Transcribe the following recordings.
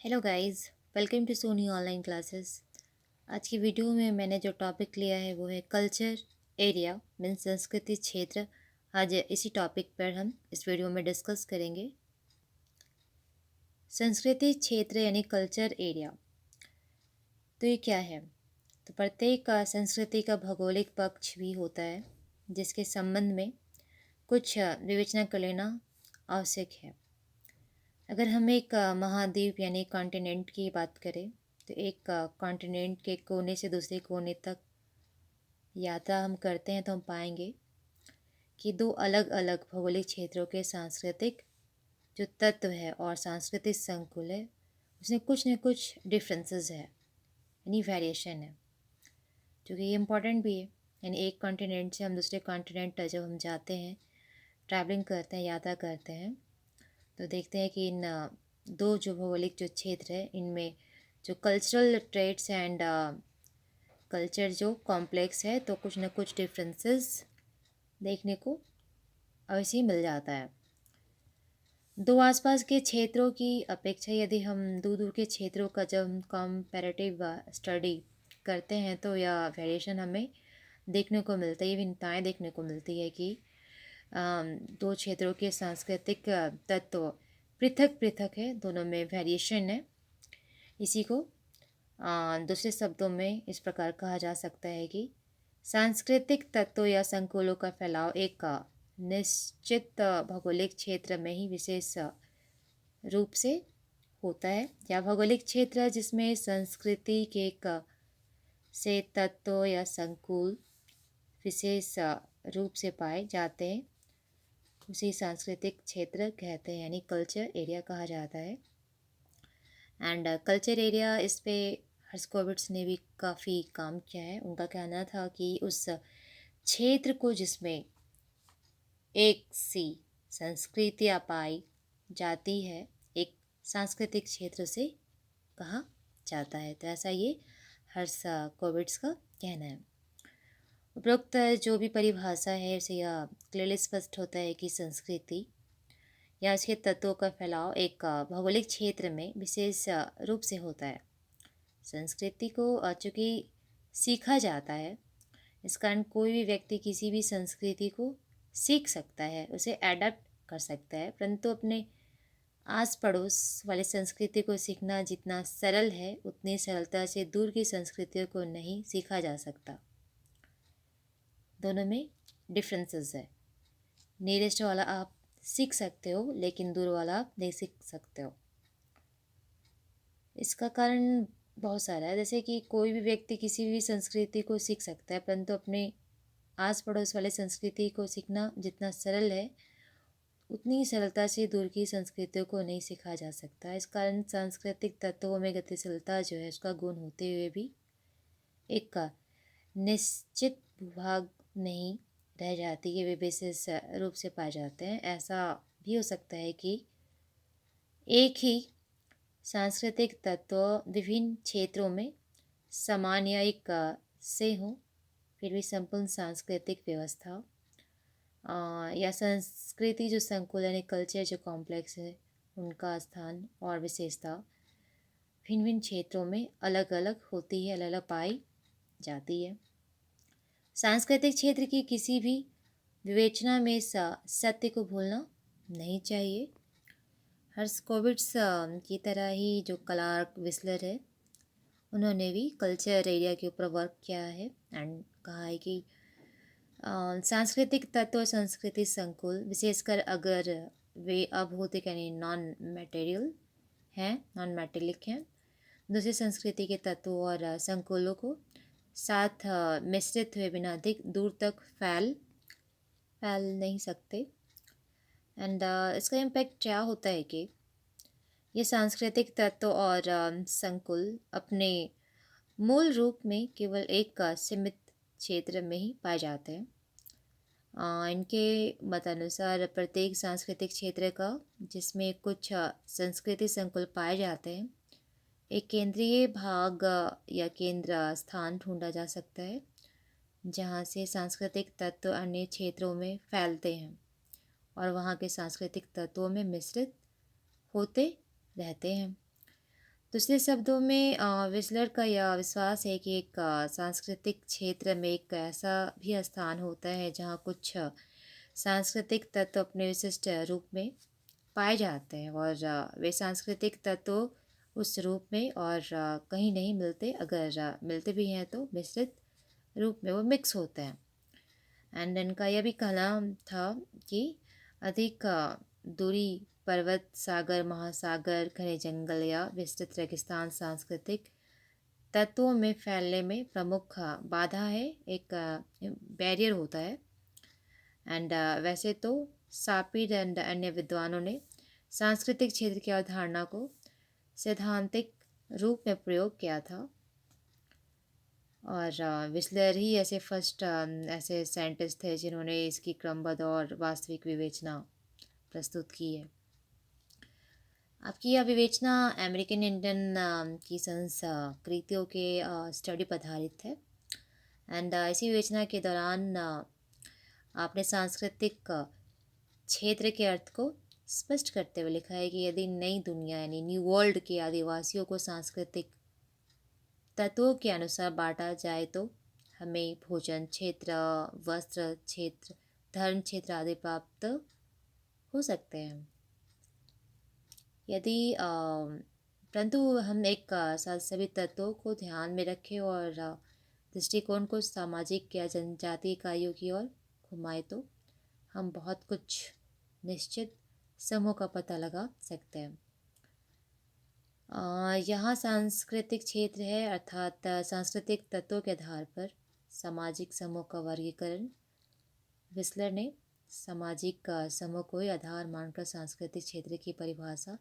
Hello guys, welcome to Soni online classes. आज की video में मैंने जो टॉपिक लिया है वो है कल्चर एरिया मीन्स संस्कृति क्षेत्र। आज इसी टॉपिक पर हम इस वीडियो में डिस्कस करेंगे। संस्कृति क्षेत्र यानी कल्चर एरिया, तो ये क्या है? तो प्रत्येक संस्कृति का भौगोलिक पक्ष भी होता है जिसके संबंध में कुछ विवेचना कर लेना आवश्यक है। अगर हम एक महाद्वीप यानी कॉन्टिनेंट की बात करें तो एक कॉन्टिनेंट के कोने से दूसरे कोने तक यात्रा हम करते हैं तो हम पाएंगे कि दो अलग अलग भौगोलिक क्षेत्रों के सांस्कृतिक जो तत्व है और सांस्कृतिक संकुल है उसमें कुछ न कुछ डिफरेंसेस है यानी वेरिएशन है, जो कि इम्पॉर्टेंट भी है। यानी एक कॉन्टिनेंट से हम दूसरे कॉन्टिनेंट जब हम जाते हैं, ट्रैवलिंग करते हैं, यात्रा करते हैं, तो देखते हैं कि इन दो जो भौगोलिक जो क्षेत्र है इनमें जो कल्चरल ट्रेड्स एंड कल्चर जो कॉम्प्लेक्स है तो कुछ ना कुछ डिफरेंसेस देखने को अवश्य मिल जाता है। दो आसपास के क्षेत्रों की अपेक्षा यदि हम दूर दूर के क्षेत्रों का जब हम कंपैरेटिव स्टडी करते हैं तो यह वेरिएशन हमें देखने को मिलता है, भिन्नताएँ देखने को मिलती है कि दो क्षेत्रों के सांस्कृतिक तत्व पृथक पृथक है, दोनों में वेरिएशन है। इसी को दूसरे शब्दों में इस प्रकार कहा जा सकता है कि सांस्कृतिक तत्वों या संकुलों का फैलाव एक निश्चित भौगोलिक क्षेत्र में ही विशेष रूप से होता है, या भौगोलिक क्षेत्र जिसमें संस्कृति के एक से तत्व या संकुल विशेष रूप से पाए जाते हैं उसी सांस्कृतिक क्षेत्र कहते हैं, यानी कल्चर एरिया कहा जाता है। एंड कल्चर एरिया इस पे हर्स्कोविट्स ने भी काफ़ी काम किया है। उनका कहना था कि उस क्षेत्र को जिसमें एक सी संस्कृतियाँ पाई जाती है एक सांस्कृतिक क्षेत्र से कहा जाता है। तो ऐसा ये हर्स्कोविट्स का कहना है। उपरोक्त जो भी परिभाषा है उसे यह क्लियरली स्पष्ट होता है कि संस्कृति या उसके तत्वों का फैलाव एक भौगोलिक क्षेत्र में विशेष रूप से होता है। संस्कृति को चूँकि सीखा जाता है, इस कारण कोई भी व्यक्ति किसी भी संस्कृति को सीख सकता है, उसे एडप्ट कर सकता है, परंतु अपने आस पड़ोस वाली संस्कृति को सीखना जितना सरल है उतनी सरलता से दूर की संस्कृतियों को नहीं सीखा जा सकता। दोनों में डिफरेंसेस है। नियरेस्ट वाला आप सीख सकते हो लेकिन दूर वाला आप नहीं सीख सकते हो। इसका कारण बहुत सारा है, जैसे कि कोई भी व्यक्ति किसी भी संस्कृति को सीख सकता है, परंतु अपने आस पड़ोस वाले संस्कृति को सीखना जितना सरल है उतनी सरलता से दूर की संस्कृतियों को नहीं सीखा जा सकता। इस कारण सांस्कृतिक तत्वों में गतिशीलता जो है उसका गुण होते हुए भी एक का निश्चित भूभाग नहीं रह जाती है, वे विशेष रूप से पाए जाते हैं। ऐसा भी हो सकता है कि एक ही सांस्कृतिक तत्व विभिन्न क्षेत्रों में समान या एक से हों, फिर भी संपूर्ण सांस्कृतिक व्यवस्था या संस्कृति जो संकुल यानी कल्चर जो कॉम्प्लेक्स है उनका स्थान और विशेषता भिन्न भिन्न क्षेत्रों में अलग अलग होती है, अलग अलग पाई जाती है। सांस्कृतिक क्षेत्र की किसी भी विवेचना में सत्य को भूलना नहीं चाहिए। हर्स्कोविट्स की तरह ही जो क्लार्क विस्लर है उन्होंने भी कल्चर एरिया के ऊपर वर्क किया है एंड कहा है कि सांस्कृतिक तत्व और संस्कृति संकुल विशेषकर अगर वे अभौतिक यानी नॉन मटेरियल हैं, नॉन मेटेलिक हैं, दूसरी संस्कृति के तत्वों और संकुलों को साथ मिश्रित हुए बिना अधिक दूर तक फैल नहीं सकते। एंड इसका इम्पैक्ट क्या होता है कि ये सांस्कृतिक तत्व और संकुल अपने मूल रूप में केवल एक सीमित क्षेत्र में ही पाए जाते हैं। इनके मतानुसार प्रत्येक सांस्कृतिक क्षेत्र का जिसमें कुछ संस्कृति संकुल पाए जाते हैं एक केंद्रीय भाग या केंद्र स्थान ढूंढा जा सकता है जहाँ से सांस्कृतिक तत्व अन्य क्षेत्रों में फैलते हैं और वहाँ के सांस्कृतिक तत्वों में मिश्रित होते रहते हैं। दूसरे शब्दों में विस्लर का यह विश्वास है कि एक सांस्कृतिक क्षेत्र में एक ऐसा भी स्थान होता है जहाँ कुछ सांस्कृतिक तत्व अपने विशिष्ट रूप में पाए जाते हैं और वे सांस्कृतिक तत्व उस रूप में और कहीं नहीं मिलते, अगर मिलते भी हैं तो मिश्रित रूप में वो मिक्स होते हैं। एंड इनका यह भी कहना था कि अधिक दूरी पर्वत, सागर, महासागर, घने जंगल या विस्तृत रेगिस्तान सांस्कृतिक तत्वों में फैलने में प्रमुख बाधा है, एक बैरियर होता है। एंड वैसे तो सापिर एंड अन्य विद्वानों ने सांस्कृतिक क्षेत्र की अवधारणा को सैद्धांतिक रूप में प्रयोग किया था और विस्लर ही ऐसे फर्स्ट ऐसे साइंटिस्ट थे जिन्होंने इसकी क्रमबद्ध और वास्तविक विवेचना प्रस्तुत की है। आपकी यह विवेचना अमेरिकन इंडियन की संस्कृतियों के स्टडी पर आधारित है। एंड इसी विवेचना के दौरान आपने सांस्कृतिक क्षेत्र के अर्थ को स्पष्ट करते हुए लिखा है कि यदि नई दुनिया यानी न्यू वर्ल्ड के आदिवासियों को सांस्कृतिक तत्वों के अनुसार बांटा जाए तो हमें भोजन क्षेत्र, वस्त्र क्षेत्र, धर्म क्षेत्र आदि प्राप्त हो सकते हैं। यदि परंतु हम एक साथ सभी तत्वों को ध्यान में रखें और दृष्टिकोण को सामाजिक या जनजातीय इकाइयों की ओर घुमाए तो हम बहुत कुछ निश्चित समूह का पता लगा सकते हैं। यहाँ सांस्कृतिक क्षेत्र है अर्थात सांस्कृतिक तत्वों के आधार पर सामाजिक समूह का वर्गीकरण। विस्लर ने सामाजिक समूह को ही आधार मानकर सांस्कृतिक क्षेत्र की परिभाषा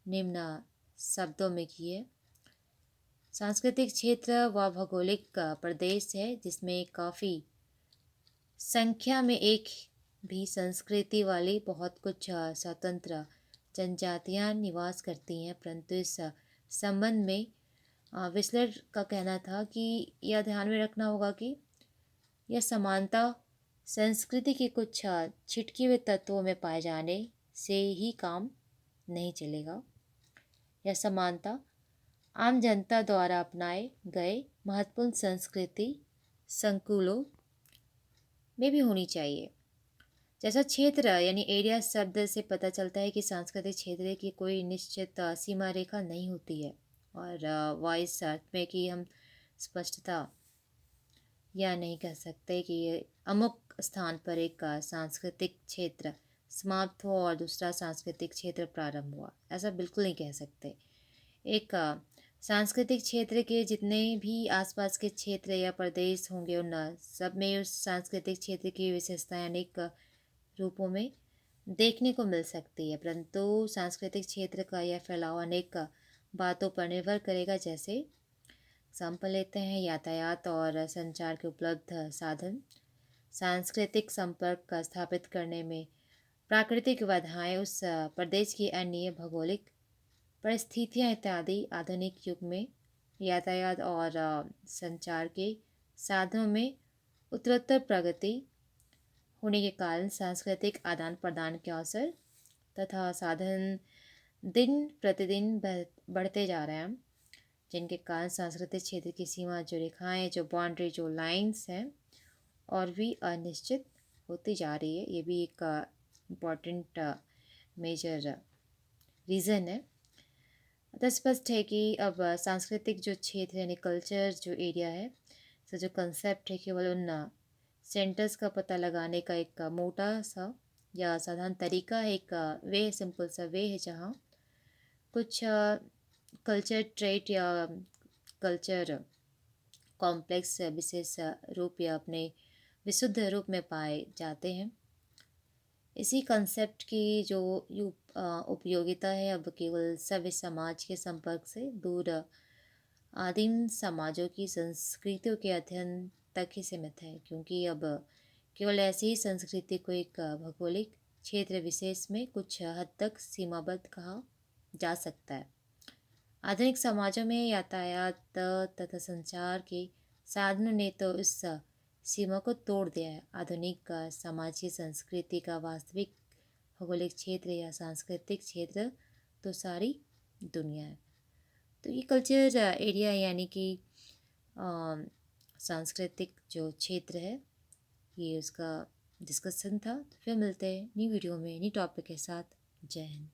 निम्न शब्दों में की है। सांस्कृतिक क्षेत्र वह भौगोलिक प्रदेश है जिसमें काफ़ी संख्या में एक भी संस्कृति वाली बहुत कुछ स्वतंत्र जनजातियाँ निवास करती हैं, परंतु इस संबंध में विस्लर का कहना था कि यह ध्यान में रखना होगा कि यह समानता संस्कृति के कुछ छिटके हुए तत्वों में पाए जाने से ही काम नहीं चलेगा। यह समानता आम जनता द्वारा अपनाए गए महत्वपूर्ण संस्कृति संकुलों में भी होनी चाहिए। जैसा क्षेत्र यानी एरिया शब्द से पता चलता है कि सांस्कृतिक क्षेत्र की कोई निश्चित सीमा रेखा नहीं होती है और वह इस अर्थ में कि हम स्पष्टता यह नहीं कह सकते कि ये अमुक स्थान पर एक सांस्कृतिक क्षेत्र समाप्त हो और दूसरा सांस्कृतिक क्षेत्र प्रारंभ हुआ, ऐसा बिल्कुल नहीं कह सकते। एक सांस्कृतिक क्षेत्र के जितने भी आसपास के क्षेत्र या प्रदेश होंगे उन सब में उस सांस्कृतिक क्षेत्र की विशेषताएं अनेक रूपों में देखने को मिल सकती है, परंतु सांस्कृतिक क्षेत्र का यह फैलाव अनेक बातों पर निर्भर करेगा। जैसे एग्जाम्पल लेते हैं यातायात और संचार के उपलब्ध साधन, सांस्कृतिक संपर्क का स्थापित करने में प्राकृतिक बाधाएं, उस प्रदेश की अन्य भौगोलिक परिस्थितियाँ इत्यादि। आधुनिक युग में यातायात और संचार के साधनों में उत्तरोत्तर प्रगति होने के कारण सांस्कृतिक आदान प्रदान के अवसर तथा साधन दिन प्रतिदिन बढ़ते जा रहे हैं, जिनके कारण सांस्कृतिक क्षेत्र की सीमा, जो रेखाएं, जो बाउंड्री, जो लाइंस हैं और भी अनिश्चित होती जा रही है। ये भी एक इम्पॉर्टेंट मेजर रीज़न है। अतः स्पष्ट है कि अब सांस्कृतिक जो क्षेत्र यानी कल्चर जो एरिया है, तो जो कंसेप्ट है केवल उन सेंटर्स का पता लगाने का एक मोटा सा या साधारण तरीका है, एक वे सिंपल सा वे है जहाँ कुछ कल्चर ट्रेट या कल्चर कॉम्प्लेक्स विशेष रूप या अपने विशुद्ध रूप में पाए जाते हैं। इसी कंसेप्ट की जो उपयोगिता है अब केवल सभ्य समाज के संपर्क से दूर आदिम समाजों की संस्कृतियों के अध्ययन तक ही सीमित है, क्योंकि अब केवल ऐसी ही संस्कृति को एक भौगोलिक क्षेत्र विशेष में कुछ हद तक सीमाबद्ध कहा जा सकता है। आधुनिक समाजों में यातायात तथा संचार के साधनों ने तो इस सीमा को तोड़ दिया है। आधुनिक समाज की संस्कृति का वास्तविक भौगोलिक क्षेत्र या सांस्कृतिक क्षेत्र तो सारी दुनिया है। तो ये कल्चर एरिया यानी कि सांस्कृतिक जो क्षेत्र है, ये उसका डिस्कशन था। तो फिर मिलते हैं नई वीडियो में नई टॉपिक के साथ। जय हिंद।